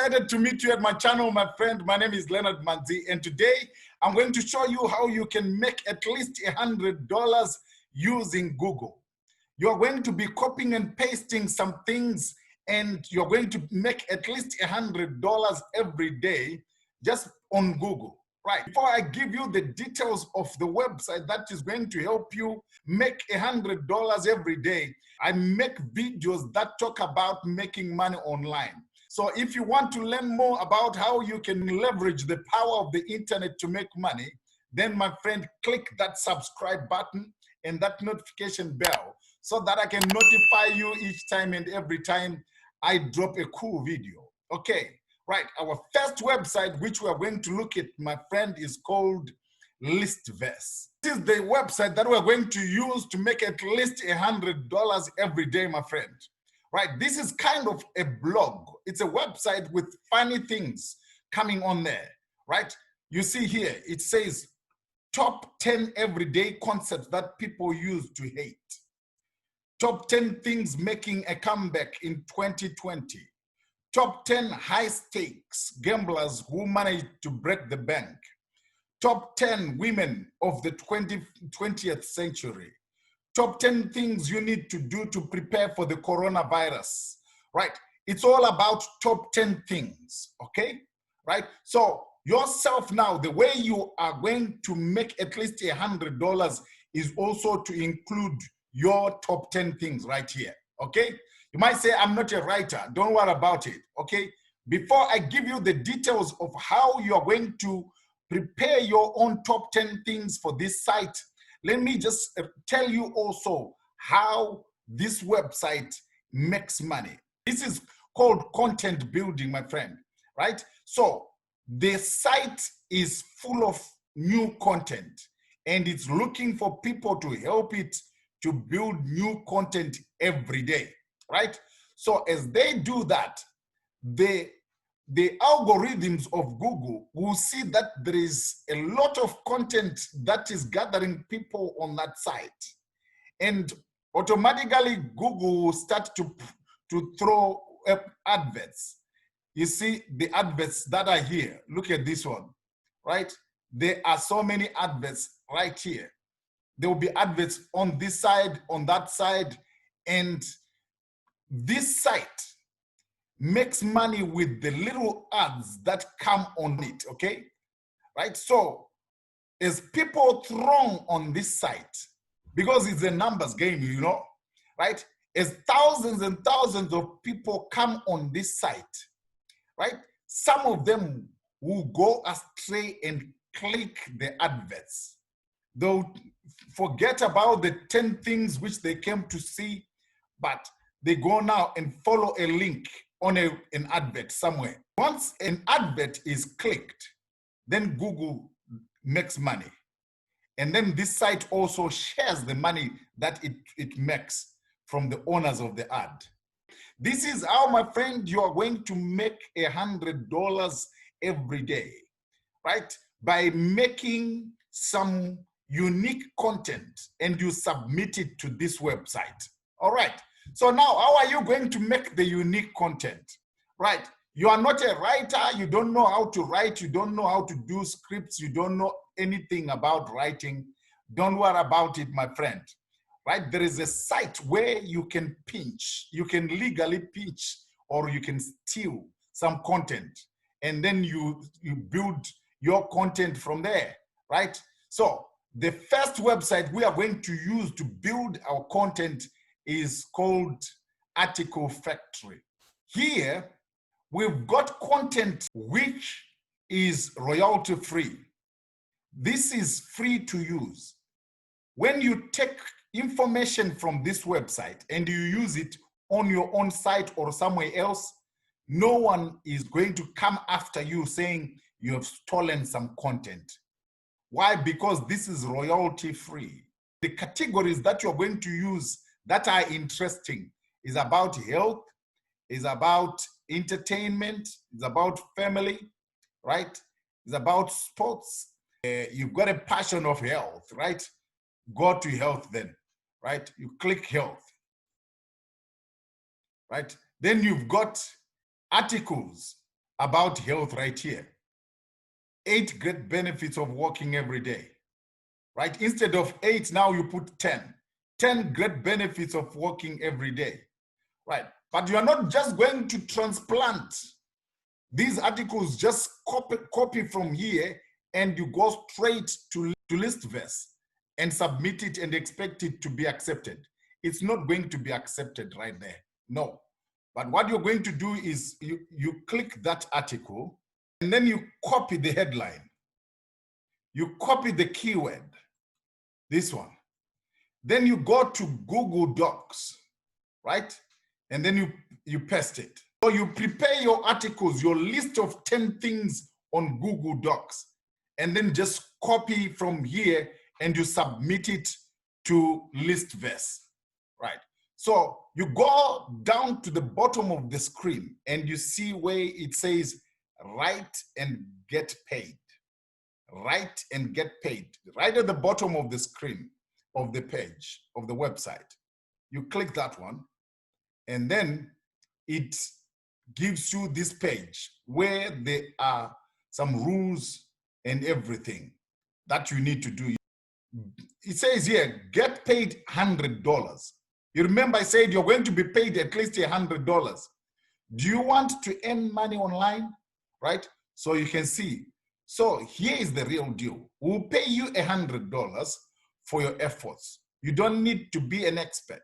excited to meet you at my channel, my friend. My name is Leonard Manzi, and today I'm going to show you how you can make at least $100 using Google. You're going to be copying and pasting some things, and you're going to make at least $100 every day just on Google. Right. Before I give you the details of the website that is going to help you make $100 every day, I make videos that talk about making money online. So if you want to learn more about how you can leverage the power of the internet to make money, then my friend, click that subscribe button and that notification bell so that I can notify you each time and every time I drop a cool video. Okay. Right, our first website which we are going to look at, my friend, is called Listverse. This is the website that we're going to use to make at least $100 every day, my friend. Right, this is kind of a blog. It's a website with funny things coming on there, right? You see here, it says top 10 everyday concepts that people use to hate. Top 10 things making a comeback in 2020. Top 10 high-stakes gamblers who managed to break the bank. Top 10 women of the 20th century. Top 10 things you need to do to prepare for the coronavirus. Right? It's all about top 10 things, okay? Right? So yourself now, the way you are going to make at least $100 is also to include your top 10 things right here, okay? You might say, I'm not a writer. Don't worry about it, okay? Before I give you the details of how you're going to prepare your own top 10 things for this site, let me just tell you also how this website makes money. This is called content building, my friend, right? So the site is full of new content, and it's looking for people to help it to build new content every day. Right? So as they do that, the algorithms of Google will see that there is a lot of content that is gathering people on that site. And automatically Google will start to throw up adverts. You see the adverts that are here. Look at this one, right? There are so many adverts right here. There will be adverts on this side, on that side, and this site makes money with the little ads that come on it, okay? Right? So as people throng on this site, because it's a numbers game, you know, right? As thousands and thousands of people come on this site, right? Some of them will go astray and click the adverts. They'll forget about the 10 things which they came to see, but they go now and follow a link on an advert somewhere. Once an advert is clicked, then Google makes money. And then this site also shares the money that it makes from the owners of the ad. This is how, my friend, you are going to make $100 every day, right? By making some unique content and you submit it to this website. All right. So now, how are you going to make the unique content? Right? You are not a writer. You don't know how to write. You don't know how to do scripts. You don't know anything about writing. Don't worry about it, my friend. Right? There is a site where you can pinch. You can legally pinch, or you can steal some content. And then you build your content from there. Right? So the first website we are going to use to build our content is called Article Factory. Here, we've got content which is royalty free. This is free to use. When you take information from this website and you use it on your own site or somewhere else, no one is going to come after you saying you have stolen some content. Why? Because this is royalty free. The categories that you're going to use that are interesting is about health, is about entertainment, is about family, right? It's about sports. You've got a passion of health, right? Go to health then, right? You click health, right? Then you've got articles. about health right here. 8 great benefits of walking every day, right? Instead of 8, now you put 10. 10 great benefits of walking every day, right? But you are not just going to transplant these articles, just copy from here and you go straight to Listverse and submit it and expect it to be accepted. It's not going to be accepted right there, no. But what you're going to do is you click that article and then you copy the headline. You copy the keyword, this one. Then you go to Google Docs, right? And then you paste it. So you prepare your articles, your list of 10 things on Google Docs, and then just copy from here and you submit it to Listverse, right? So you go down to the bottom of the screen and you see where it says write and get paid. Write and get paid. Right at the bottom of the screen of the page of the website. You click that one and then it gives you this page where there are some rules and everything that you need to do. It says here, get paid $100. You remember I said you're going to be paid at least $100. Do you want to earn money online, right? So you can see. So here is the real deal. We'll pay you $100 for your efforts. You don't need to be an expert.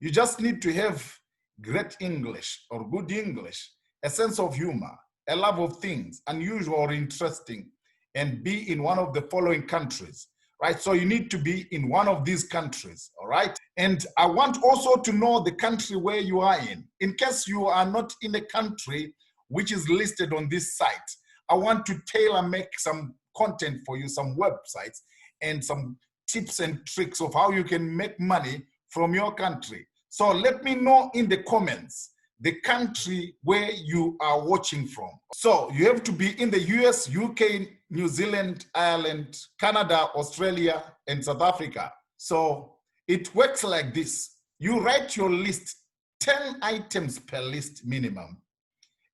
You just need to have great English or good English, a sense of humor, a love of things unusual or interesting, and be in one of the following countries, right? So you need to be in one of these countries, all right? And I want also to know the country where you are in case you are not in a country which is listed on this site. I want to tailor make some content for you, some websites and some tips and tricks of how you can make money from your country. So let me know in the comments the country where you are watching from. So you have to be in the US, UK, New Zealand, Ireland, Canada, Australia, and South Africa. So it works like this. You write your list, 10 items per list minimum,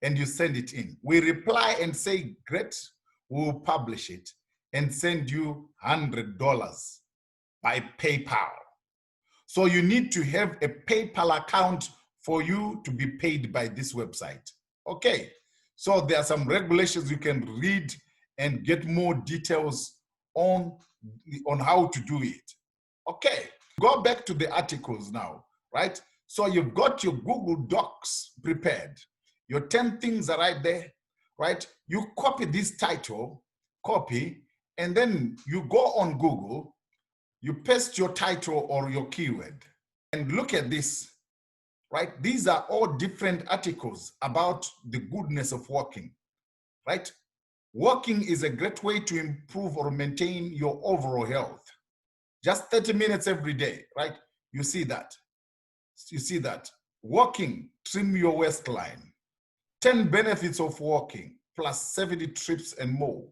and you send it in. We reply and say, great, we'll publish it and send you $100 by PayPal. So you need to have a PayPal account for you to be paid by this website. Okay, so there are some regulations you can read and get more details on how to do it. Okay, go back to the articles now, right? So you've got your Google Docs prepared. Your 10 things are right there, right? You copy this title, copy, and then you go on Google, you paste your title or your keyword, and look at this, right? These are all different articles about the goodness of walking, right? Walking is a great way to improve or maintain your overall health. Just 30 minutes every day, right? You see that. You see that. Walking, trim your waistline. 10 benefits of walking, plus 70 trips and more,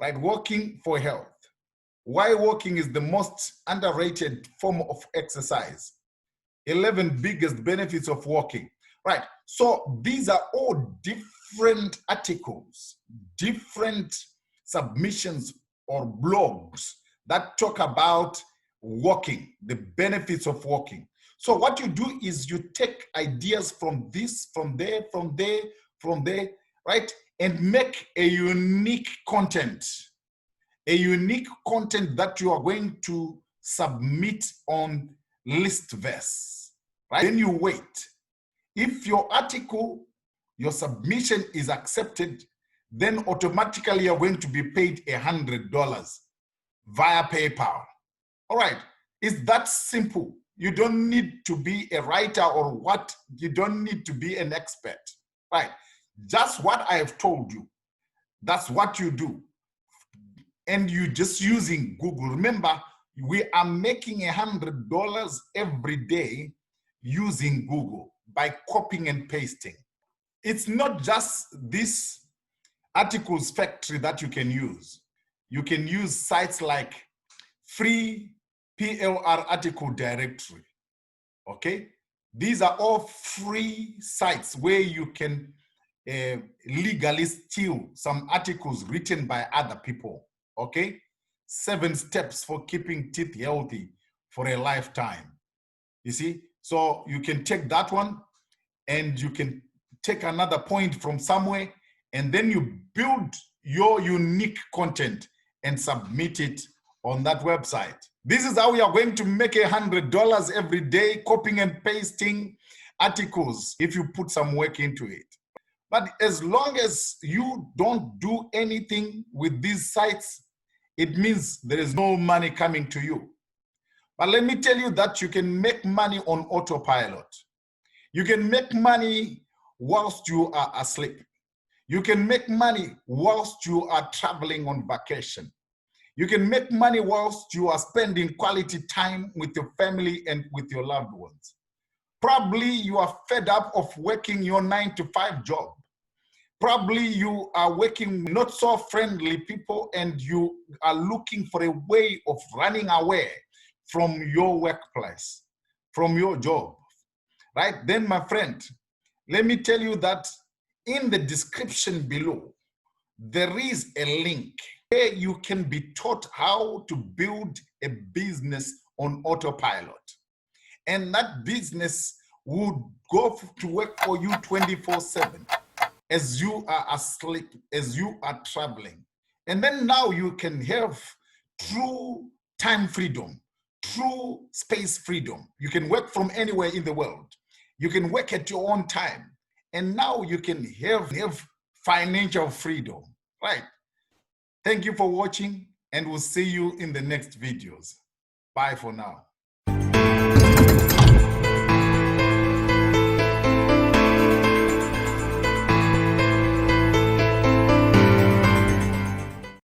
right? Walking for health. Why walking is the most underrated form of exercise. 11 biggest benefits of walking, right? So these are all different articles, different submissions or blogs that talk about walking, the benefits of walking. So what you do is you take ideas from this, from there, right? And make a unique content that you are going to submit on Listverse, right? Then you wait. If your article, your submission is accepted, then automatically you're going to be paid $100 via PayPal. All right, it's that simple. You don't need to be a writer or what, you don't need to be an expert, right? Just what I have told you, that's what you do. And you just using Google. Remember, we are making $100 every day using Google by copying and pasting. It's not just this articles factory that you can use. You can use sites like free PLR article directory, okay? These are all free sites where you can legally steal some articles written by other people, okay? 7 steps for keeping teeth healthy for a lifetime. You see? So you can take that one and you can take another point from somewhere, and then you build your unique content and submit it on that website. This is how we are going to make $100 every day, copying and pasting articles if you put some work into it. But as long as you don't do anything with these sites, it means there is no money coming to you. But let me tell you that you can make money on AutoPilot. You can make money whilst you are asleep. You can make money whilst you are traveling on vacation. You can make money whilst you are spending quality time with your family and with your loved ones. Probably you are fed up of working your 9-to-5 job. Probably you are working not so friendly people and you are looking for a way of running away from your workplace, from your job, right? Then, my friend, let me tell you that in the description below, there is a link where you can be taught how to build a business on AutoPilot. And that business would go to work for you 24/7 as you are asleep, as you are traveling. And then now you can have true time freedom, true space freedom. You can work from anywhere in the world. You can work at your own time. And now you can have financial freedom, right? Thank you for watching, and we'll see you in the next videos. Bye for now.